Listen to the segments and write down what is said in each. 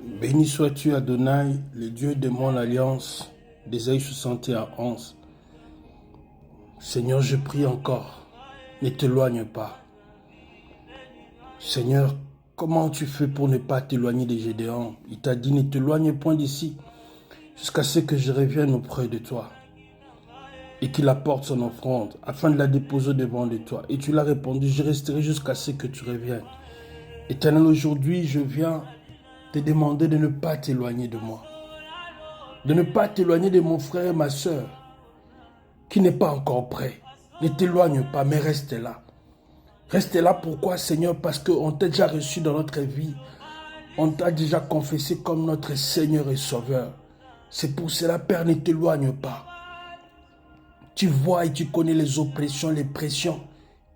Béni sois-tu, Adonai, le Dieu de mon alliance, d'Ésaïe 61:11. Seigneur, je prie encore, ne t'éloigne pas. Seigneur, comment tu fais pour ne pas t'éloigner de Gédéon? Il t'a dit, ne t'éloigne point d'ici, jusqu'à ce que je revienne auprès de toi, et qu'il apporte son offrande, afin de la déposer devant de toi. Et tu l'as répondu, je resterai jusqu'à ce que tu reviennes. Éternel, aujourd'hui, je viens te demander de ne pas t'éloigner de moi, de ne pas t'éloigner de mon frère et ma soeur, qui n'est pas encore prêt. Ne t'éloigne pas, mais reste là. Reste là, pourquoi, Seigneur? Parce qu'on t'a déjà reçu dans notre vie. On t'a déjà confessé comme notre Seigneur et Sauveur. C'est pour cela, Père, ne t'éloigne pas. Tu vois et tu connais les oppressions, les pressions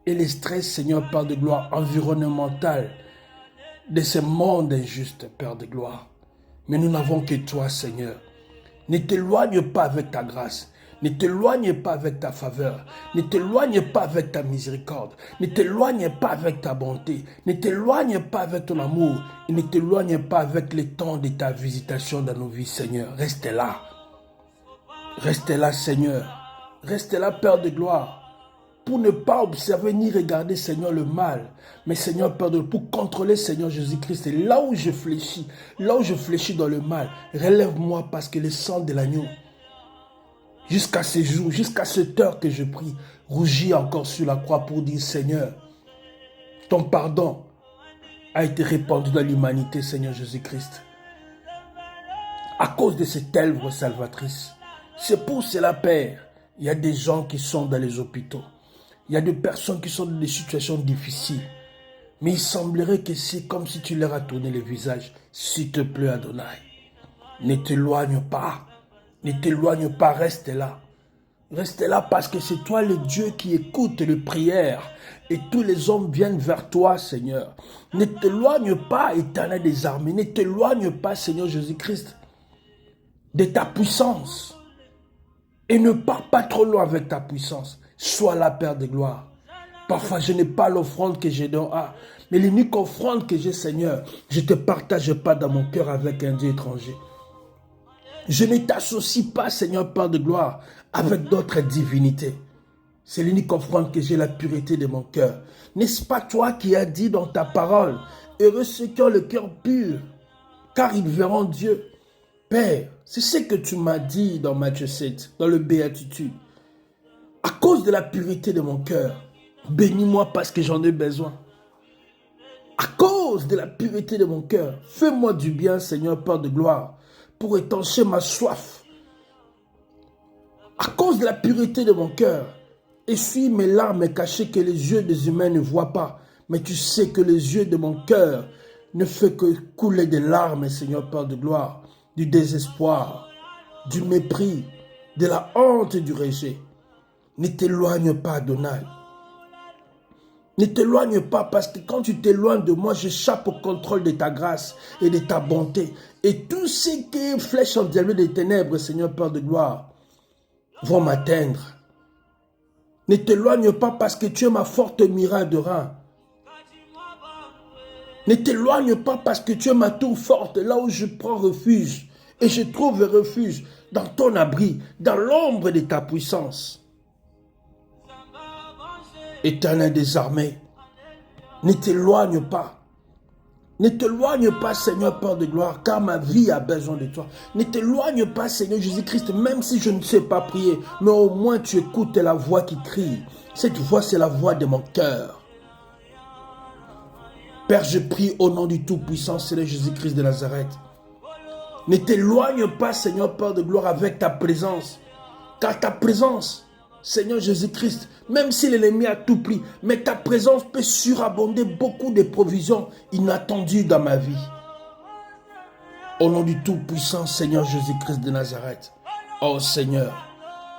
et les stress, Seigneur, Père de gloire, environnemental de ce monde injuste, Père de gloire. Mais nous n'avons que toi, Seigneur. Ne t'éloigne pas avec ta grâce. Ne t'éloigne pas avec ta faveur. Ne t'éloigne pas avec ta miséricorde. Ne t'éloigne pas avec ta bonté. Ne t'éloigne pas avec ton amour. Et ne t'éloigne pas avec le temps de ta visitation dans nos vies, Seigneur. Reste là. Reste là, Seigneur. Reste là, Père de gloire. Pour ne pas observer ni regarder, Seigneur, le mal. Mais Seigneur, Père de gloire, pour contrôler, Seigneur Jésus-Christ. Et là où je fléchis dans le mal, relève-moi parce que le sang de l'agneau, jusqu'à ce jour, jusqu'à cette heure que je prie, rougit encore sur la croix pour dire, Seigneur, ton pardon a été répandu dans l'humanité, Seigneur Jésus-Christ, à cause de cette œuvre salvatrice. C'est pour cela, Père, il y a des gens qui sont dans les hôpitaux. Il y a des personnes qui sont dans des situations difficiles. Mais il semblerait que c'est comme si tu leur as tourné le visage. S'il te plaît, Adonai, ne t'éloigne pas. Ne t'éloigne pas, reste là. Reste là parce que c'est toi le Dieu qui écoute les prières. Et tous les hommes viennent vers toi, Seigneur. Ne t'éloigne pas, Éternel des armées. Ne t'éloigne pas, Seigneur Jésus-Christ, de ta puissance. Et ne pars pas trop loin avec ta puissance. Sois là, Père de gloire. Parfois, je n'ai pas l'offrande que j'ai dans A. Mais l'unique offrande que j'ai, Seigneur, je ne te partage pas dans mon cœur avec un Dieu étranger. Je ne t'associe pas, Seigneur, Père de gloire, avec d'autres divinités. C'est l'unique offrande que j'ai, la pureté de mon cœur. N'est-ce pas toi qui as dit dans ta parole, heureux ceux qui ont le cœur pur, car ils verront Dieu. Père, c'est ce que tu m'as dit dans Matthieu 7, dans le Béatitude. À cause de la pureté de mon cœur, bénis-moi parce que j'en ai besoin. À cause de la pureté de mon cœur, fais-moi du bien, Seigneur, Père de gloire, pour étancher ma soif. À cause de la pureté de mon cœur, essuie mes larmes cachées que les yeux des humains ne voient pas. Mais tu sais que les yeux de mon cœur ne font que couler des larmes, Seigneur, Père de gloire, du désespoir, du mépris, de la honte et du rejet. Ne t'éloigne pas, Adonai. Ne t'éloigne pas parce que quand tu t'éloignes de moi, j'échappe au contrôle de ta grâce et de ta bonté. Et tout ce qui est flèche en diable des ténèbres, Seigneur Père de gloire, vont m'atteindre. Ne t'éloigne pas parce que tu es ma forte muraille de rein. Ne t'éloigne pas parce que tu es ma tour forte, là où je prends refuge. Et je trouve refuge dans ton abri, dans l'ombre de ta puissance. Éternel des armées, ne t'éloigne pas. Ne t'éloigne pas, Seigneur Père de gloire, car ma vie a besoin de toi. Ne t'éloigne pas, Seigneur Jésus-Christ, même si je ne sais pas prier, mais au moins tu écoutes la voix qui crie. Cette voix, c'est la voix de mon cœur. Père, je prie au nom du Tout-Puissant, Seigneur Jésus-Christ de Nazareth. Ne t'éloigne pas, Seigneur Père de gloire, avec ta présence, car ta présence, Seigneur Jésus-Christ, même si l'ennemi a tout pris, mais ta présence peut surabonder beaucoup de provisions inattendues dans ma vie. Au nom du Tout-Puissant, Seigneur Jésus-Christ de Nazareth. Oh Seigneur,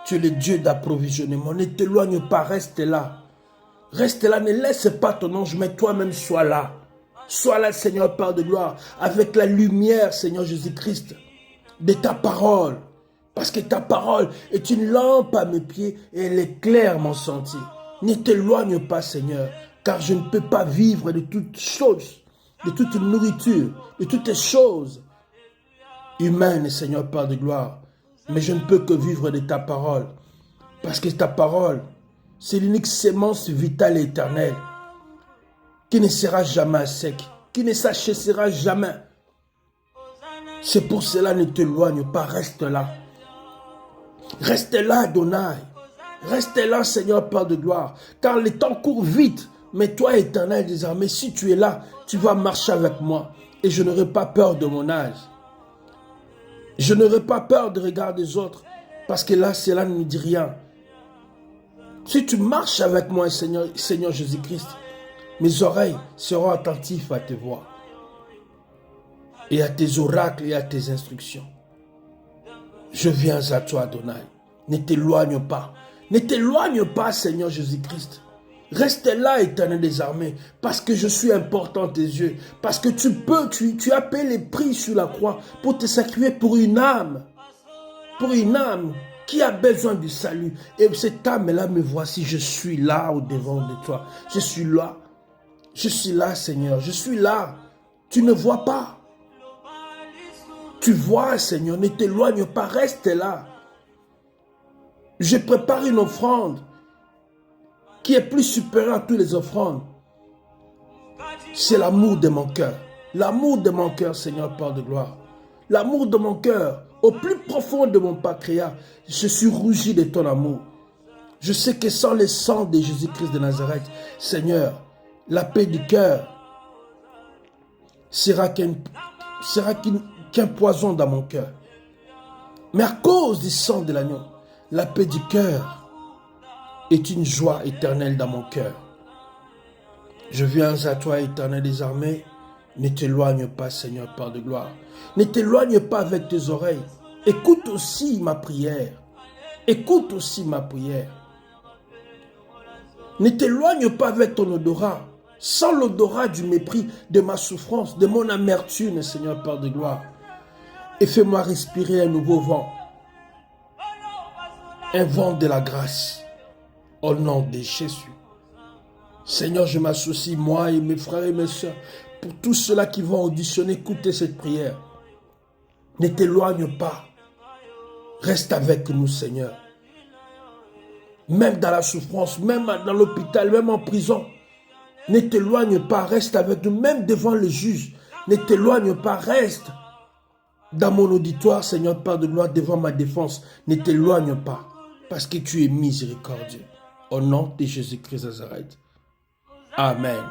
tu es le Dieu d'approvisionnement. Ne t'éloigne pas, reste là. Reste là, ne laisse pas ton ange, mais toi-même sois là. Sois là, Seigneur Père de gloire, avec la lumière, Seigneur Jésus-Christ, de ta parole. Parce que ta parole est une lampe à mes pieds et elle éclaire mon sentier. Ne t'éloigne pas, Seigneur, car je ne peux pas vivre de toutes choses, de toute nourriture, de toutes choses humaine, Seigneur Père de gloire. Mais je ne peux que vivre de ta parole. Parce que ta parole, c'est l'unique sémence vitale et éternelle qui ne sera jamais sec, qui ne s'achèvera jamais. C'est pour cela, ne t'éloigne pas, reste là. Reste là, Adonai. Reste là, Seigneur Père de gloire. Car le temps court vite. Mais toi, éternel des armées, si tu es là, tu vas marcher avec moi. Et je n'aurai pas peur de mon âge. Je n'aurai pas peur du regard des autres. Parce que là, cela ne me dit rien. Si tu marches avec moi, Seigneur Jésus-Christ, mes oreilles seront attentives à tes voix. Et à tes oracles et à tes instructions. Je viens à toi, Adonai. Ne t'éloigne pas. Ne t'éloigne pas, Seigneur Jésus-Christ. Reste là, éternel des armées, parce que je suis important à tes yeux. Parce que tu as payé les prix sur la croix pour te sacrifier pour une âme. Pour une âme qui a besoin du salut. Et cette âme-là, me voici, je suis là au-devant de toi. Je suis là. Je suis là, Seigneur. Je suis là. Tu ne vois pas. Tu vois, Seigneur, ne t'éloigne pas, reste là. Je prépare une offrande qui est plus supérieure à toutes les offrandes. C'est l'amour de mon cœur. L'amour de mon cœur, Seigneur, Père de gloire. L'amour de mon cœur, au plus profond de mon pancréas, je suis rougi de ton amour. Je sais que sans le sang de Jésus-Christ de Nazareth, Seigneur, la paix du cœur sera qu'un poison dans mon cœur. Mais à cause du sang de l'agneau, la paix du cœur est une joie éternelle dans mon cœur. Je viens à toi, éternel des armées. Ne t'éloigne pas, Seigneur, Père de gloire. Ne t'éloigne pas avec tes oreilles. Écoute aussi ma prière. Écoute aussi ma prière. Ne t'éloigne pas avec ton odorat. Sans l'odorat du mépris, de ma souffrance, de mon amertume, Seigneur, Père de gloire. Et fais-moi respirer un nouveau vent. Un vent de la grâce. Au nom de Jésus. Seigneur, je m'associe, moi et mes frères et mes sœurs, pour tous ceux-là qui vont auditionner, écouter cette prière. Ne t'éloigne pas. Reste avec nous, Seigneur. Même dans la souffrance, même dans l'hôpital, même en prison. Ne t'éloigne pas, reste avec nous, même devant le juge. Ne t'éloigne pas, reste dans mon auditoire, Seigneur, Père de gloire, devant ma défense. Ne t'éloigne pas, parce que tu es miséricordieux. Au nom de Jésus-Christ de Nazareth. Amen.